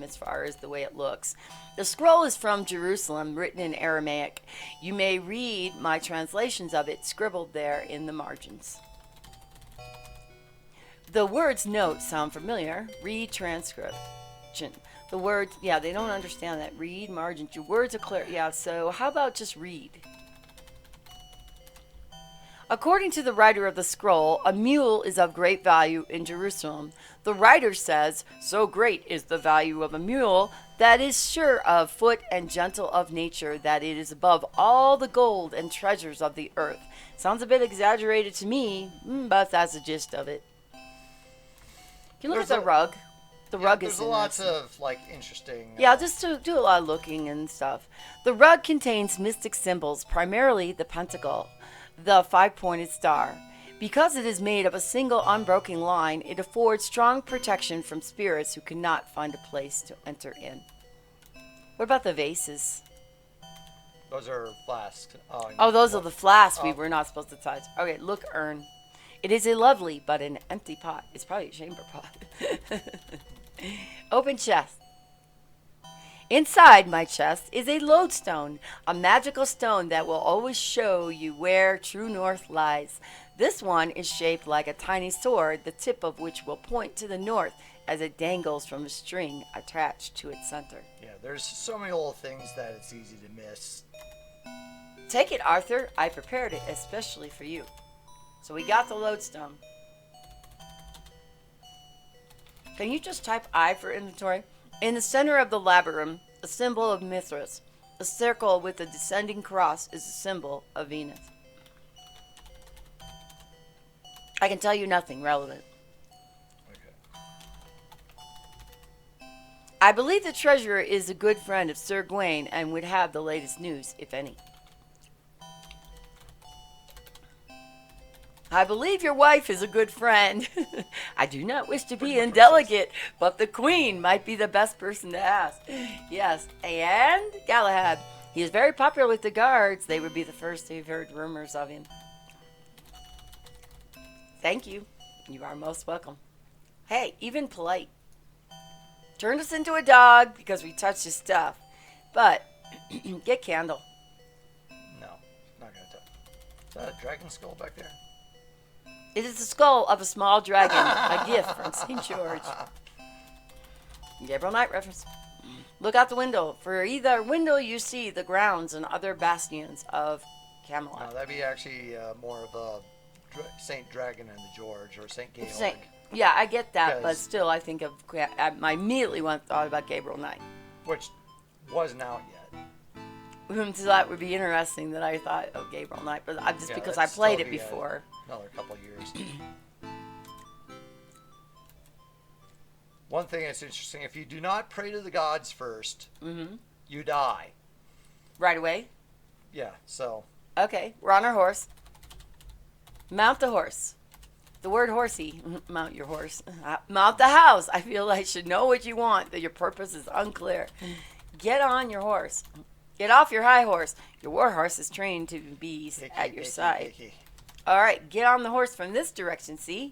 as far as the way it looks. The scroll is from Jerusalem, written in Aramaic. You may read my translations of it scribbled there in the margins. The words note sound familiar. Read transcription. The words, yeah, they don't understand that. Read margins. Your words are clear. Yeah, so how about just read? According to the writer of the scroll, a mule is of great value in Jerusalem. The writer says, so great is the value of a mule that is sure of foot and gentle of nature that it is above all the gold and treasures of the earth. Sounds a bit exaggerated to me, but that's the gist of it. You look at the rug. The rug is there's lots of like interesting. Yeah, just to do a lot of looking and stuff. The rug contains mystic symbols, primarily the pentacle, the five-pointed star. Because it is made of a single unbroken line, it affords strong protection from spirits who cannot find a place to enter in. What about the vases? Those are flasks. Oh, those are the flasks we were not supposed to touch. Okay, look, urn. It is a lovely but an empty pot. It's probably a chamber pot. Open chest. Inside my chest is a lodestone, a magical stone that will always show you where true north lies. This one is shaped like a tiny sword, the tip of which will point to the north as it dangles from a string attached to its center. Yeah, there's so many little things that it's easy to miss. Take it, Arthur. I prepared it especially for you. So we got the lodestone. Can you just type I for inventory? In the center of the labyrinth, a symbol of Mithras. A circle with a descending cross is a symbol of Venus. I can tell you nothing relevant. Okay. I believe the treasurer is a good friend of Sir Gawain and would have the latest news, if any. I believe your wife is a good friend. I do not wish to be indelicate, but the queen might be the best person to ask. Yes, and Galahad. He is very popular with the guards. They would be the first to have heard rumors of him. Thank you. You are most welcome. Hey, even polite. Turned us into a dog because we touched his stuff. But, get candle. No, not gonna touch. Is that a dragon skull back there? It is the skull of a small dragon, a gift from St. George. Gabriel Knight reference. Look out the window. For either window you see the grounds and other bastions of Camelot. No, that'd be actually more of a Saint Dragon and the George or Saint Gaelic. Yeah, I get that, but still, I think of. I immediately thought about Gabriel Knight, which wasn't out yet. So that would be interesting that I thought of Gabriel Knight, but just because I played it before. Another couple of years. One thing that's interesting: if you do not pray to the gods first, you die. Right away? Yeah, so. Okay, we're on our horse. Mount the horse. The word horsey. Mount your horse. Mount the house. I feel I should know what you want, that your purpose is unclear. Get on your horse. Get off your high horse. Your war horse is trained to be at your side. All right, get on the horse from this direction, see?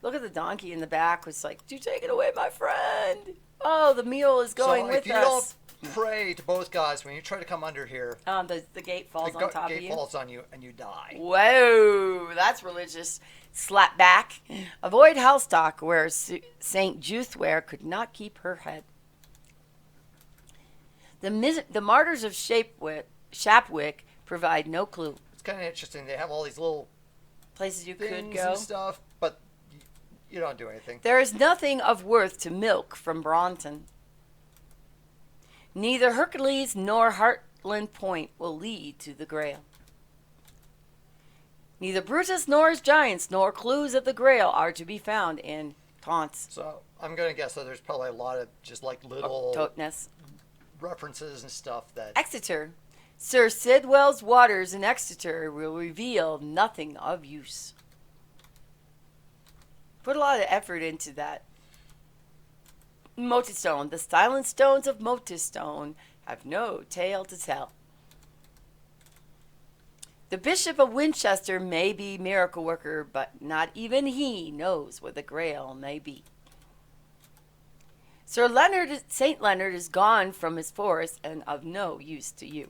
Look at the donkey in the back. It's like, do take it away, my friend. Oh, the mule is going with us. So if you don't pray to both gods when you try to come under here, the gate falls on top of you. The gate falls on you and you die. Whoa, that's religious. Slap back. Avoid Hellstock, where Saint Juthware could not keep her head. The martyrs of Shapwick provide no clue. It's kind of interesting. They have all these little places you could go and stuff, but you don't do anything. There is nothing of worth to milk from Braunton. Neither Hercules nor Heartland Point will lead to the Grail. Neither Brutus nor his giants nor clues of the Grail are to be found in Taunts. So I'm going to guess that there's probably a lot of just like little references and stuff that... Exeter. Sir Sidwell's waters in Exeter will reveal nothing of use. Put a lot of effort into that. Motistone. The silent stones of Motistone have no tale to tell. The Bishop of Winchester may be miracle worker, but not even he knows what the Grail may be. Saint Leonard is gone from his forest and of no use to you.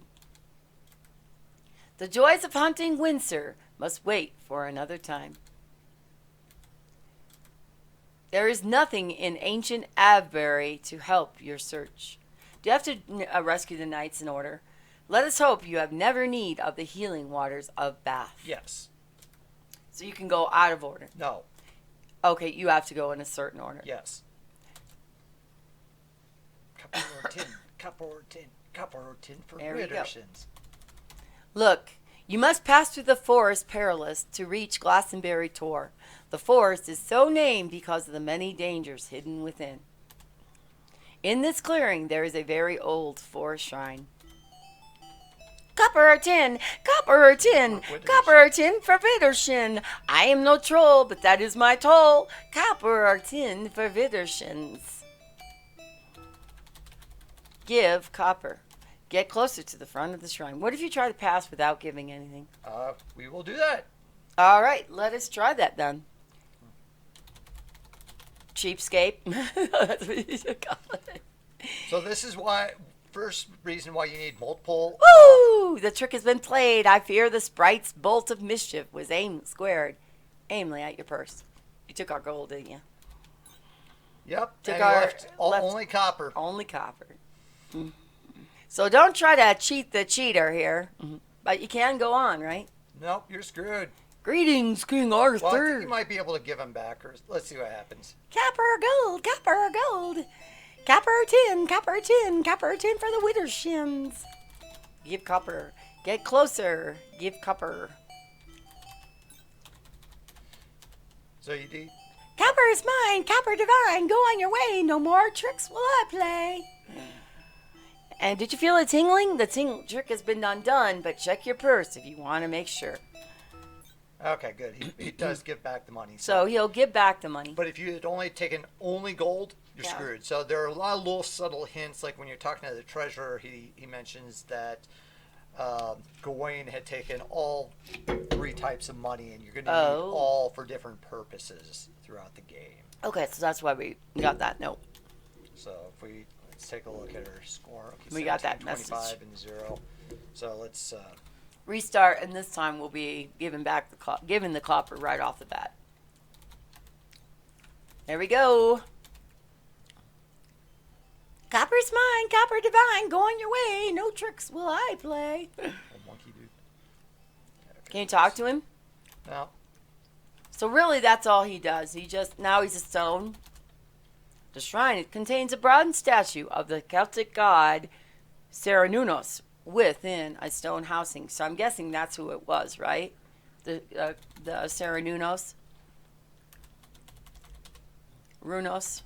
The joys of hunting Windsor must wait for another time. There is nothing in ancient Avebury to help your search. Do you have to rescue the knights in order? Let us hope you have never need of the healing waters of Bath. Yes. So you can go out of order. No. Okay, you have to go in a certain order. Yes. Copper or tin for Widdershins. Look, you must pass through the forest perilous to reach Glastonbury Tor. The forest is so named because of the many dangers hidden within. In this clearing there is a very old forest shrine. Copper or tin, copper or tin, copper or tin for Widdershin. I am no troll, but that is my toll. Copper or tin for Widdershins. Give copper. Get closer to the front of the shrine. What if you try to pass without giving anything? We will do that. All right, let us try that then. Cheapskate. That's what you should call it. So this is first reason why you need multiple. Woo! The trick has been played. I fear the sprite's bolt of mischief was squared aimly at your purse. You took our gold, didn't you? Yep. Took and our left only copper. Only copper. Mm. So don't try to cheat the cheater here. Mm-hmm. But you can go on, right? Nope, you're screwed. Greetings, King Arthur. Well, I think you might be able to give him back. Or let's see what happens. Copper or gold, copper or gold. Copper or tin, copper or tin, copper or tin for the Widdershins. Give copper. Get closer. Give copper. So you do. Copper is mine, copper divine. Go on your way. No more tricks will I play. And did you feel a tingling? The trick has been undone, but check your purse if you want to make sure. Okay, good. He does give back the money. So he'll give back the money. But if you had only taken only gold, you're screwed. So there are a lot of little subtle hints, like when you're talking to the treasurer, he mentions that Gawain had taken all 3 types of money, and you're going to need all for different purposes throughout the game. Okay, so that's why we got that note. So if let's take a look at our score. Okay, we got that 25 and 0. So let's restart, and this time we'll be giving the copper right off the bat. There we go. Copper's mine, copper divine. Go on your way. No tricks will I play. Monkey dude. Okay, can you talk to him? No. So really, that's all he does. Now he's a stone. The shrine contains a bronze statue of the Celtic god Cernunnos within a stone housing. So I'm guessing that's who it was, right? The Cernunnos. Cernunnos.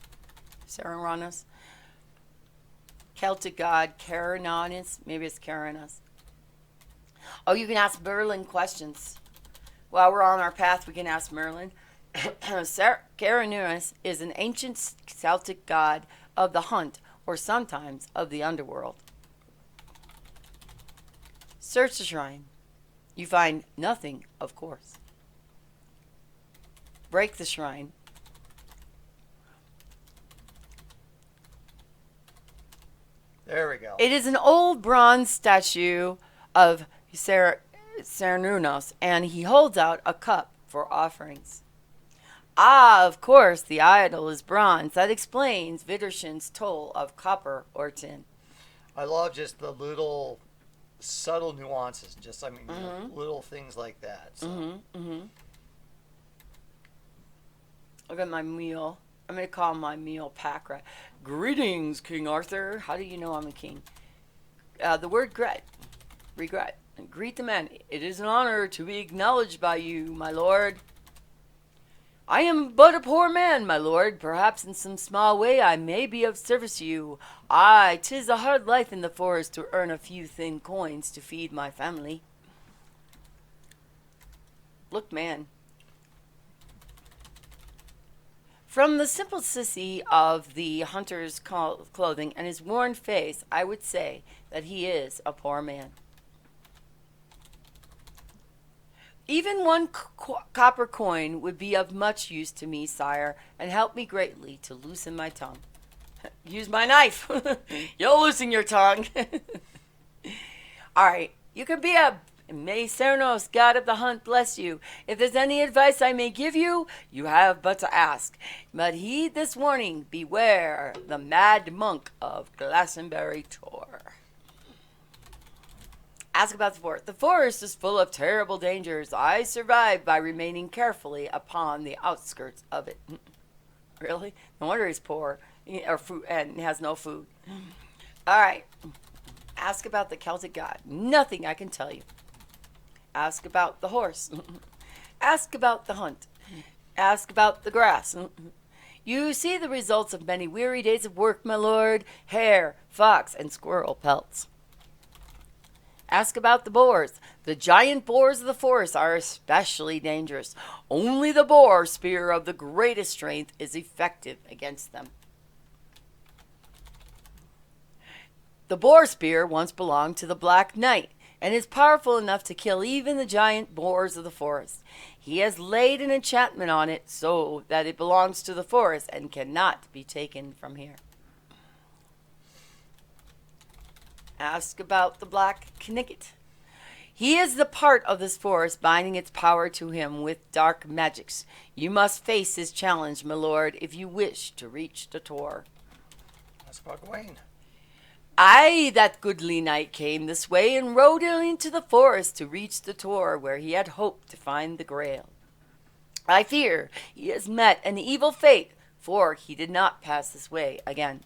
Celtic god Cernunnos. Maybe it's Cernunnos. Oh, you can ask Merlin questions. While we're on our path, we can ask Merlin. Cernunnos is an ancient Celtic god of the hunt, or sometimes of the underworld. Search the shrine. You find nothing, of course. Break the shrine. There we go. It is an old bronze statue of Cernunnos, and he holds out a cup for offerings. Ah, of course, the idol is bronze. That explains Widdershin's toll of copper or tin. I love just the little subtle nuances, little things like that. So. Look at my meal. I'm going to call my meal pack right. Greetings, King Arthur. How do you know I'm a king? The word regret. And greet the man. It is an honor to be acknowledged by you, my lord. I am but a poor man, my lord. Perhaps in some small way I may be of service to you. Aye, 'tis a hard life in the forest to earn a few thin coins to feed my family. Look, man. From the simplicity of the hunter's clothing and his worn face, I would say that he is a poor man. Even one copper coin would be of much use to me, sire, and help me greatly to loosen my tongue. Use my knife. You're losing your tongue. All right. You can be a May Cernos, god of the hunt, bless you. If there's any advice I may give you, you have but to ask. But heed this warning, beware the mad monk of Glastonbury Tor. Ask about the forest. The forest is full of terrible dangers. I survived by remaining carefully upon the outskirts of it. Really? No wonder he's poor or food and has no food. All right. Ask about the Celtic god. Nothing I can tell you. Ask about the horse. Ask about the hunt. Ask about the grass. You see the results of many weary days of work, my lord. Hare, fox, and squirrel pelts. Ask about the boars. The giant boars of the forest are especially dangerous. Only the boar spear of the greatest strength is effective against them. The boar spear once belonged to the Black Knight, and is powerful enough to kill even the giant boars of the forest. He has laid an enchantment on it so that it belongs to the forest and cannot be taken from here. Ask about the Black Knight. He is the part of this forest binding its power to him with dark magics. You must face his challenge, my lord, if you wish to reach the Tor. Ask about Gawain. Aye, that goodly knight came this way and rode into the forest to reach the Tor where he had hoped to find the Grail. I fear he has met an evil fate, for he did not pass this way again.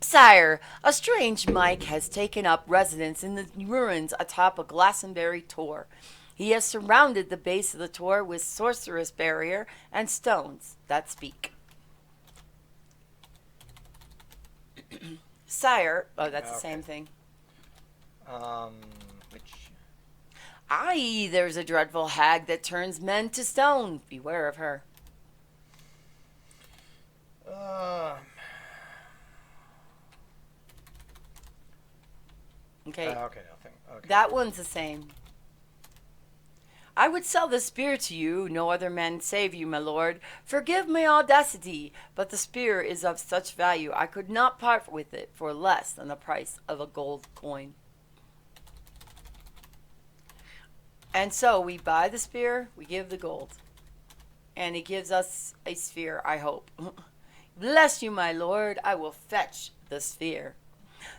Sire, a strange Mike has taken up residence in the ruins atop a Glastonbury Tor. He has surrounded the base of the Tor with sorceress barrier and stones that speak. Sire, oh, that's the same thing. Which? Aye, there's a dreadful hag that turns men to stone. Beware of her. Okay. Okay, nothing. Okay. That one's the same. I would sell the spear to you, no other man save you, my lord. Forgive my audacity, but the spear is of such value I could not part with it for less than the price of a gold coin. And so we buy the spear, we give the gold. And he gives us a sphere, I hope. Bless you, my lord, I will fetch the sphere.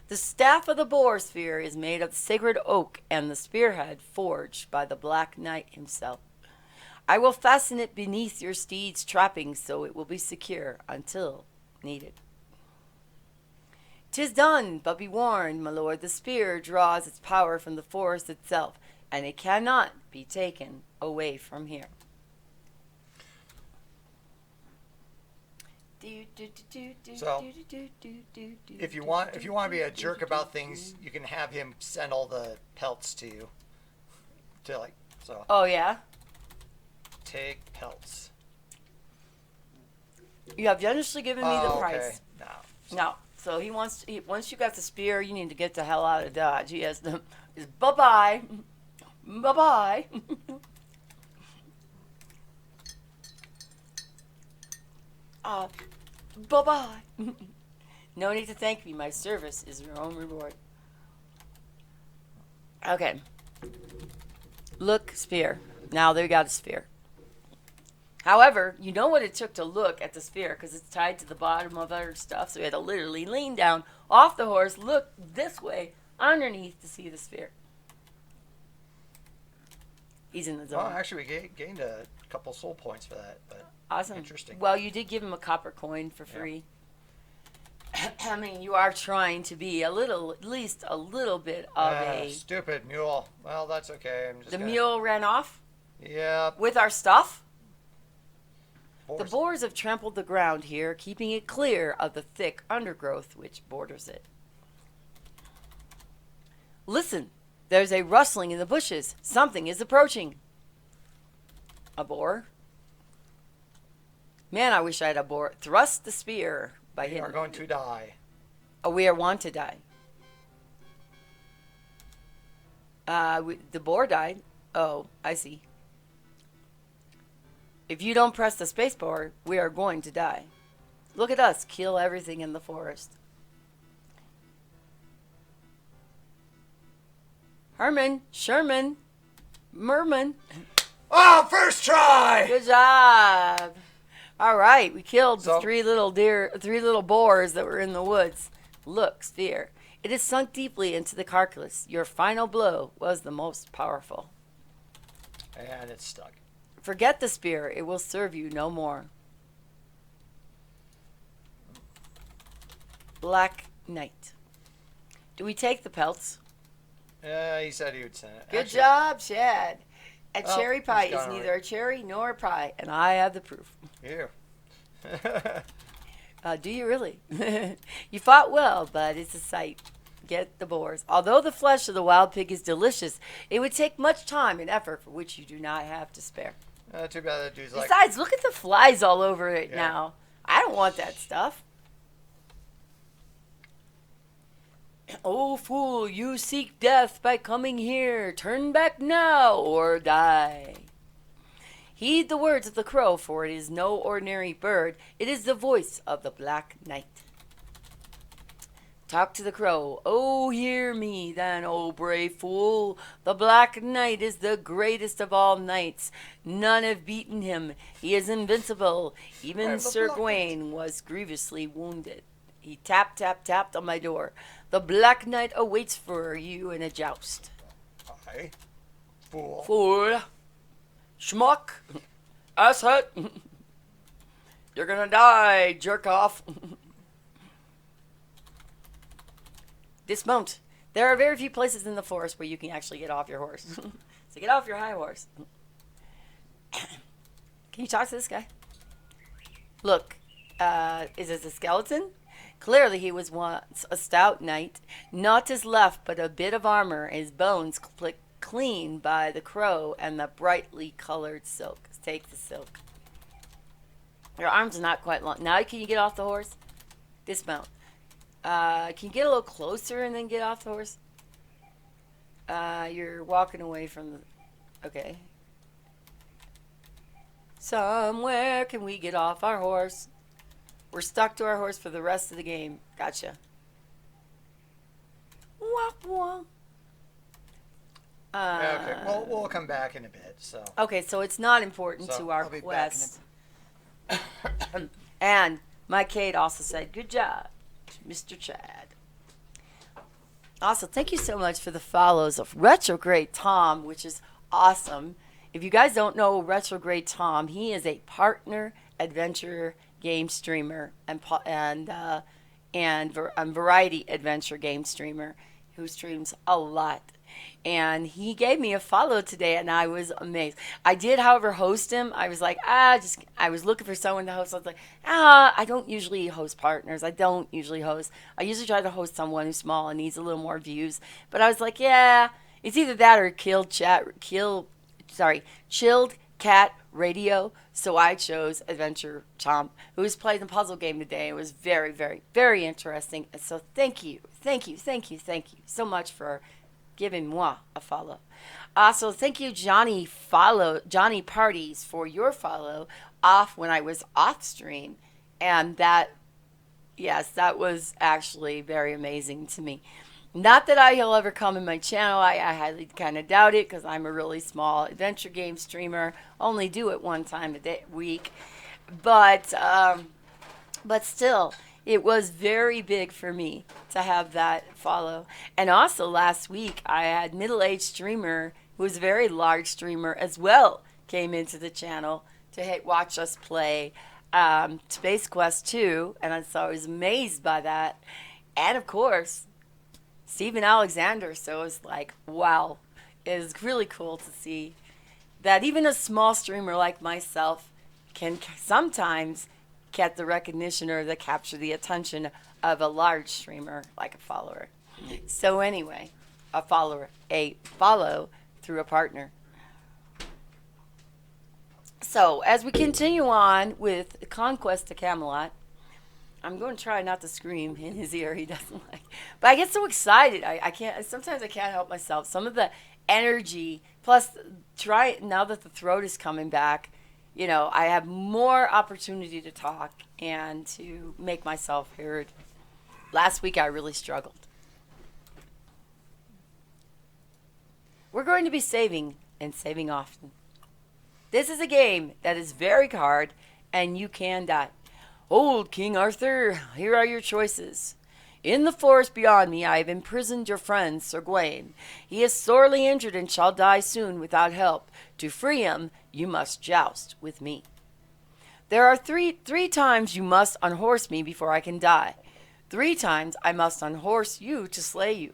The staff of the boar spear is made of sacred oak and the spearhead forged by the Black Knight himself. I will fasten it beneath your steed's trappings so it will be secure until needed. 'Tis done, but be warned, my lord, the spear draws its power from the forest itself, and it cannot be taken away from here. So, if you want to be a jerk about things, you can have him send all the pelts to you. Oh yeah. Take pelts. You have generously given me the price. Okay. No. So he wants. Once you got the spear, you need to get the hell out of Dodge. He has the. Bye bye. Bye bye. Bye-bye. No need to thank me. My service is your own reward. Okay. Look, sphere. Now they got a sphere. However, you know what it took to look at the sphere because it's tied to the bottom of other stuff. So we had to literally lean down off the horse, look this way, underneath to see the sphere. He's in the zone. Well, actually, we gained a couple soul points for that. But awesome. Interesting. Well, you did give him a copper coin for free. Yeah. I mean, you are trying to be at least a little bit of a... Stupid mule. Well, that's okay. Mule ran off? Yeah. With our stuff? Boars. The boars have trampled the ground here, keeping it clear of the thick undergrowth which borders it. Listen, there's a rustling in the bushes. Something is approaching. A boar? Man, I wish I had a boar. Thrust the spear by him. We are going to die. Oh, we are want to die. The boar died. Oh, I see. If you don't press the spacebar, we are going to die. Look at us kill everything in the forest. Herman, Sherman, Merman. Oh, first try! Good job. All right, we killed the So- three little boars that were in the woods. Look, Sphere. It is sunk deeply into the carcass. Your final blow was the most powerful. And it's stuck. Forget the spear. It will serve you no more. Black Knight. Do we take the pelts? He said he would send it. Good job, Chad. A Oh, cherry he's pie is got it neither right. a cherry nor a pie, and I have the proof. Here. Do you really? You fought well, but it's a sight. Get the boars. Although the flesh of the wild pig is delicious, it would take much time and effort for which you do not have to spare. Too bad that dude's like... Besides, look at the flies all over it Yeah. now. I don't want that stuff. Oh, fool, you seek death by coming here. Turn back now or die. Heed the words of the crow, for it is no ordinary bird. It is the voice of the Black Knight. Talk to the crow. Oh, hear me then, oh brave fool. The Black Knight is the greatest of all knights. None have beaten him. He is invincible. Even I'm the Sir Black Gawain was grievously wounded. He tapped, tapped, tapped on my door. The Black Knight awaits for you in a joust. Aye. Fool. Fool. Schmuck. Asshat. You're gonna die, jerk off. Dismount. There are very few places in the forest where you can actually get off your horse. So get off your high horse. Can you talk to this guy? Look, is this a skeleton? Clearly he was once a stout knight. Naught is left but a bit of armor, his bones clipped clean by the crow and the brightly colored silk. Take the silk. Your arms are not quite long. Now can you get off the horse? Dismount. Can you get a little closer and then get off the horse? You're walking away from the... Okay. Somewhere can we get off our horse? We're stuck to our horse for the rest of the game. Gotcha. Wah, wah. Yeah, okay. Well, we'll come back in a bit, so... Okay, so it's not important So, to our I'll be back in a quest. And my Kate also said, good job, Mr. Chad. Also, thank you so much for the follows of Retrograde Tom, which is awesome. If you guys don't know Retrograde Tom, he is a partner adventure game streamer and variety adventure game streamer who streams a lot. And he gave me a follow today, and I was amazed. I did, however, host him. I was like, I was looking for someone to host. I was like, I don't usually host partners. I usually try to host someone who's small and needs a little more views. But I was like, yeah, it's either that or Chilled Cat Radio. So I chose Adventure Tom, who was playing the puzzle game today. It was very, very, very interesting. And so thank you so much for giving moi a follow. Also, thank you, Johnny Parties, for your follow off when I was off stream. And that was actually very amazing to me. Not that he'll ever come in my channel. I highly kind of doubt it because I'm a really small adventure game streamer. Only do it one time a week. But still, it was very big for me to have that follow. And also last week, I had middle-aged streamer, who was a very large streamer as well, came into the channel to watch us play Space Quest 2. And so I was amazed by that. And of course, Stephen Alexander. So it was like, wow. It was really cool to see that even a small streamer like myself can sometimes get the recognition or capture the attention of a large streamer like a follower. So anyway, a follow through a partner. So as we continue on with Conquest of Camelot, I'm going to try not to scream in his ear. He doesn't like. But I get so excited. I can't. Sometimes I can't help myself. Some of the energy, plus now that the throat is coming back, I have more opportunity to talk and to make myself heard. Last week I really struggled. We're going to be saving and saving often. This is a game that is very hard and you can die. Old King Arthur, here are your choices. In the forest beyond me I have imprisoned your friend Sir Gawain. He is sorely injured and shall die soon without help. To free him, you must joust with me. There are three times you must unhorse me before I can die. 3 times I must unhorse you to slay you.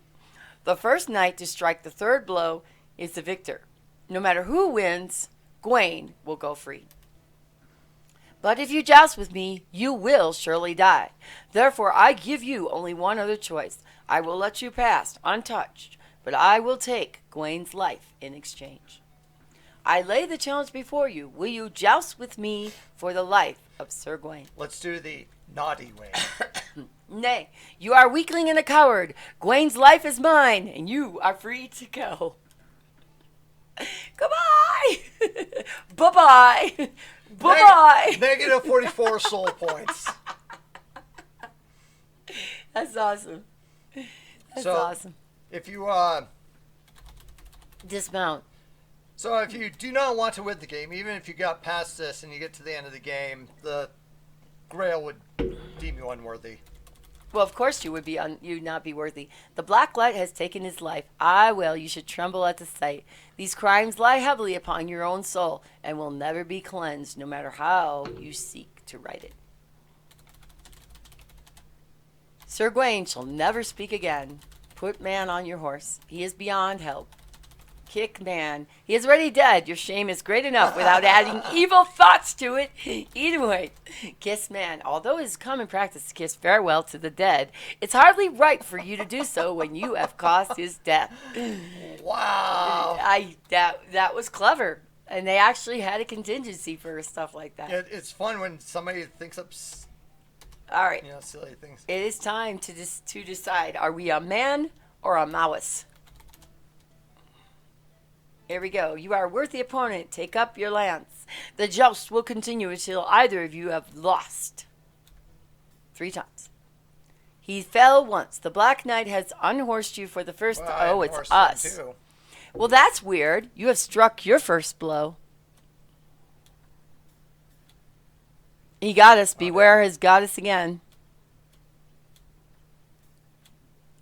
The first knight to strike the third blow is the victor. No matter who wins, Gawain will go free. But if you joust with me, you will surely die. Therefore, I give you only one other choice. I will let you pass untouched, but I will take Gawain's life in exchange. I lay the challenge before you. Will you joust with me for the life of Sir Gawain? Let's do the naughty way. Nay, you are a weakling and a coward. Gawain's life is mine, and you are free to go. Goodbye. Bye-bye. Bye-bye. Negative 44 soul points. That's awesome. That's So, awesome. If you Dismount. So if you do not want to win the game, even if you got past this and you get to the end of the game, the Grail would deem you unworthy. Well, of course you would be you'd not be worthy. The black light has taken his life. Ah, well, you should tremble at the sight. These crimes lie heavily upon your own soul and will never be cleansed, no matter how you seek to right it. Sir Gawain shall never speak again. Put man on your horse. He is beyond help. Kick man. He is already dead. Your shame is great enough without adding evil thoughts to it. Anyway, kiss man. Although it is common practice to kiss farewell to the dead, it's hardly right for you to do so when you have caused his death. Wow. That was clever. And they actually had a contingency for stuff like that. Yeah, it's fun when somebody thinks up All right. silly things. It is time to decide. Are we a man or a mouse? Here we go. You are a worthy opponent. Take up your lance. The joust will continue until either of you have lost. 3 times. He fell once. The Black Knight has unhorsed you for the first time. Oh, it's us. Too. Well, that's weird. You have struck your first blow. He got us. Beware has got us again.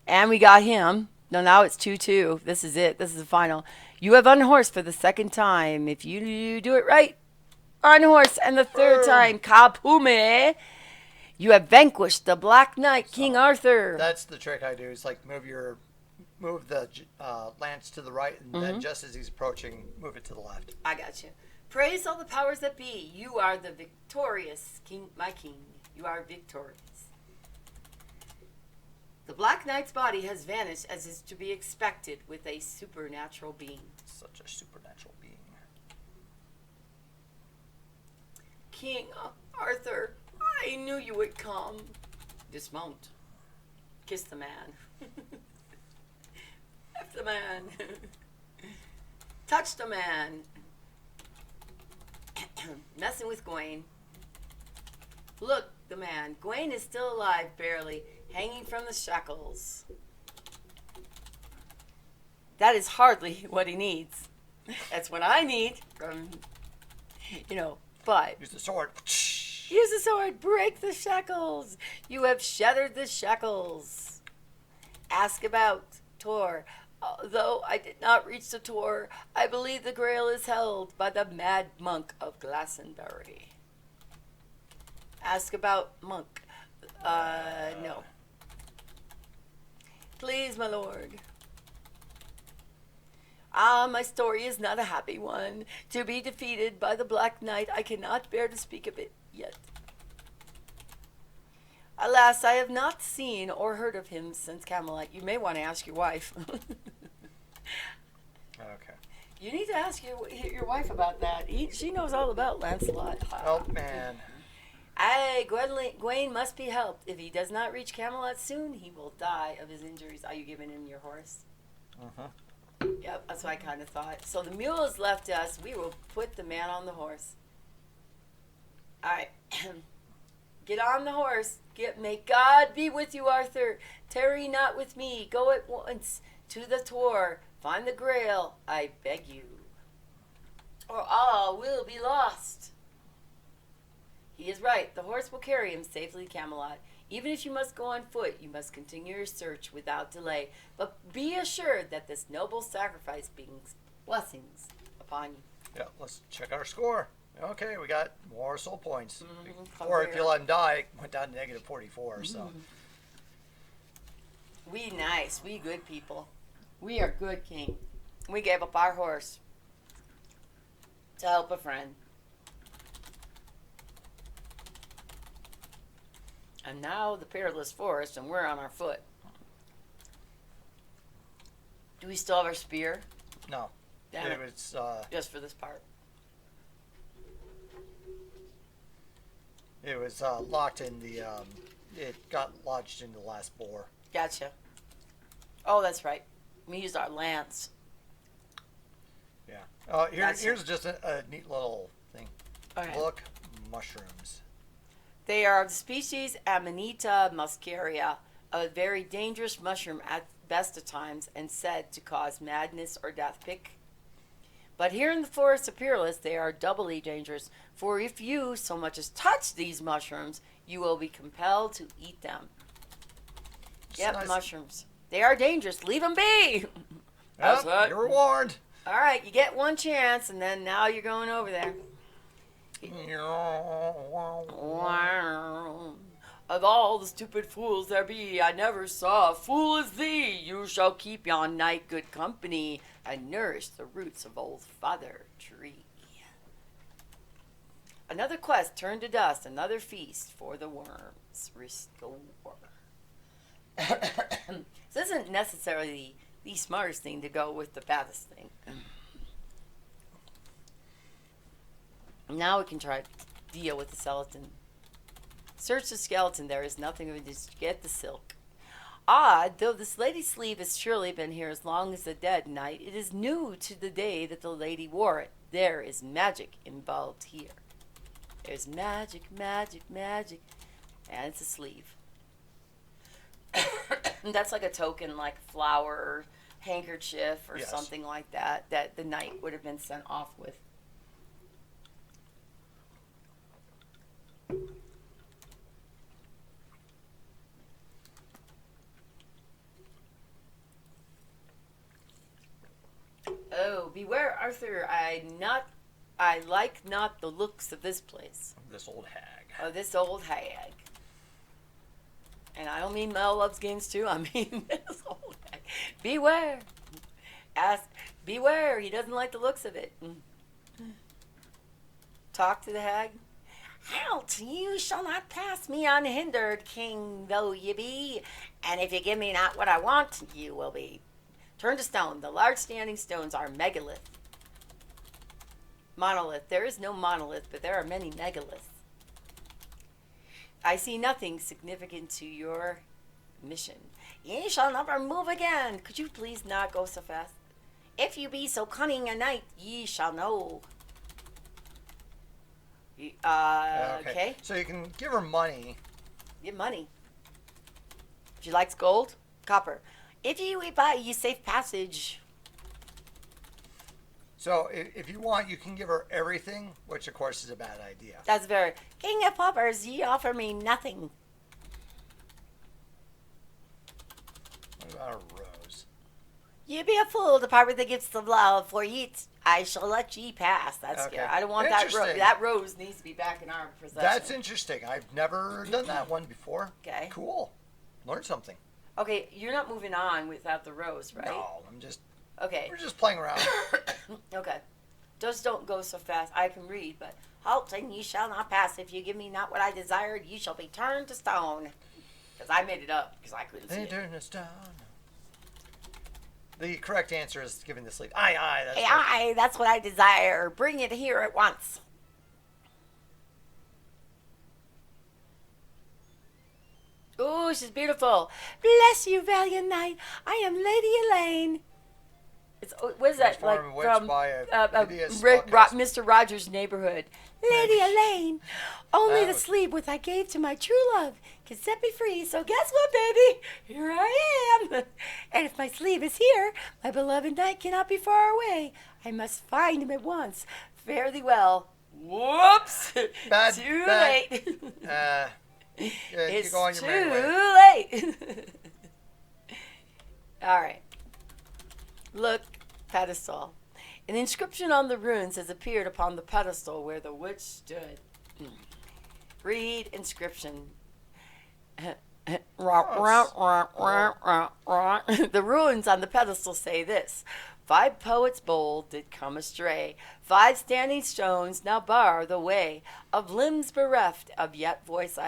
And we got him. No, now it's 2-2. This is it. This is the final. You have unhorsed for the second time. If you do it right, unhorse. And the third time, kapume, you have vanquished the Black Knight, King Arthur. That's the trick I do. Is like move the lance to the right, and then just as he's approaching, move it to the left. I got you. Praise all the powers that be. You are the victorious king, my king. You are victorious. The Black Knight's body has vanished, as is to be expected with a supernatural being. Such a supernatural being. King Arthur, I knew you would come. Dismount. Kiss the man. F the man. Touch the man. Messing with Gawain. Look, the man. Gawain is still alive, barely, hanging from the shackles. That is hardly what he needs. That's what I need from, but... Use the sword. Use the sword. Break the shackles. You have shattered the shackles. Ask about Tor. Although I did not reach the Tor, I believe the Grail is held by the mad monk of Glastonbury. Ask about monk. No. Please, my lord. My story is not a happy one. To be defeated by the Black Knight, I cannot bear to speak of it yet. Alas, I have not seen or heard of him since Camelot. You may want to ask your wife. Okay. You need to ask your wife about that. She knows all about Lancelot. Oh, man. Gawain must be helped. If he does not reach Camelot soon, he will die of his injuries. Are you giving him your horse? Uh-huh. Yep, that's what I kind of thought. So the mule has left us. We will put the man on the horse. All right. Get on the horse. May God be with you, Arthur. Tarry not with me. Go at once to the Tor. Find the Grail, I beg you, or all will be lost. He is right. The horse will carry him safely to Camelot. Even if you must go on foot, you must continue your search without delay. But be assured that this noble sacrifice brings blessings upon you. Yeah, let's check our score. Okay, we got more soul points. Or if you let him die, it went down to negative 44. So we nice. We good people. We are good, King. We gave up our horse to help a friend. And now the perilous forest, and we're on our foot. Do we still have our spear? no, Damn it. was Just for this part. locked in the. It got lodged in the last bore. Gotcha. Oh, that's right. We used our lance. Yeah. Gotcha. Here's just a neat little thing. Okay. Look, mushrooms. They are of the species Amanita muscaria, a very dangerous mushroom at best of times and said to cause madness or death. But here in the forest of Peerless, they are doubly dangerous, for if you so much as touch these mushrooms, you will be compelled to eat them. Yep, nice. Mushrooms. They are dangerous. Leave them be. That's Yep, what. you were warned. All right, you get one chance, and then now you're going over there. Of all the stupid fools there be, I never saw a fool as thee. You shall keep yon night good company and nourish the roots of old Father Tree. Another quest turned to dust, another feast for the worms restore. This isn't necessarily the smartest thing to go with the baddest thing. Now we can try to deal with the skeleton. Search the skeleton, there is nothing of it, just get the silk. Odd, though this lady's sleeve has surely been here as long as the dead knight, it is new to the day that the lady wore it. There is magic involved here. There's magic, magic, magic. And it's a sleeve. That's like a token, like flower or handkerchief or Yes. something like that, that the knight would have been sent off with. Oh, beware, Arthur, I like not the looks of this place. This old hag. Oh, this old hag. And I don't mean Mel loves games too, I mean this old hag. Beware. Beware, he doesn't like the looks of it. Talk to the hag. Halt, you shall not pass me unhindered, king though ye be. And if you give me not what I want, you will be turned to stone. The large standing stones are megalith. Monolith. There is no monolith, but there are many megaliths. I see nothing significant to your mission. Ye shall never move again. Could you please not go so fast? If you be so cunning a knight, ye shall know. Okay. So you can give her money. Get money. She likes gold, copper. If you buy ye safe passage. So if you want, you can give her everything, which of course is a bad idea. That's very. King of paupers, ye offer me nothing. What about a rose? Ye be a fool to part with the gifts of love, for ye I shall let ye pass. That's Okay. scary. I don't want that rose. Interesting. That rose needs to be back in our possession. That's interesting. I've never done that one before. Okay. Cool. Learned something. Okay, you're not moving on without the rose, right? No, Okay. we're just playing around. Okay. Just don't go so fast. I can read, but halt, and ye shall not pass. If you give me not what I desired, ye shall be turned to stone. Because I made it up, because I couldn't see They it. turn us down. The correct answer is giving the sleep. Aye, that's Hey, right. aye, that's what I desire. Bring it here at once. Oh, she's beautiful. Bless you, valiant knight. I am Lady Elaine. It's what is that like Transforming witch from by a hideous spellcaster. Mr. Rogers' Neighborhood? Lady Elaine, only the was- sleep which I gave to my true love can set me free. So guess what, baby? Here I am. And if my sleeve is here, my beloved knight cannot be far away. I must find him at once. Fare thee well. Whoops! Bad, Too bad. late. You It's go on your merry way. too late. All right. Look, pedestal. An inscription on the runes has appeared upon the pedestal where the witch stood. Read inscription. The runes on the pedestal say this: 5 poets bold did come astray. 5 standing stones now bar the way of limbs bereft of yet voice.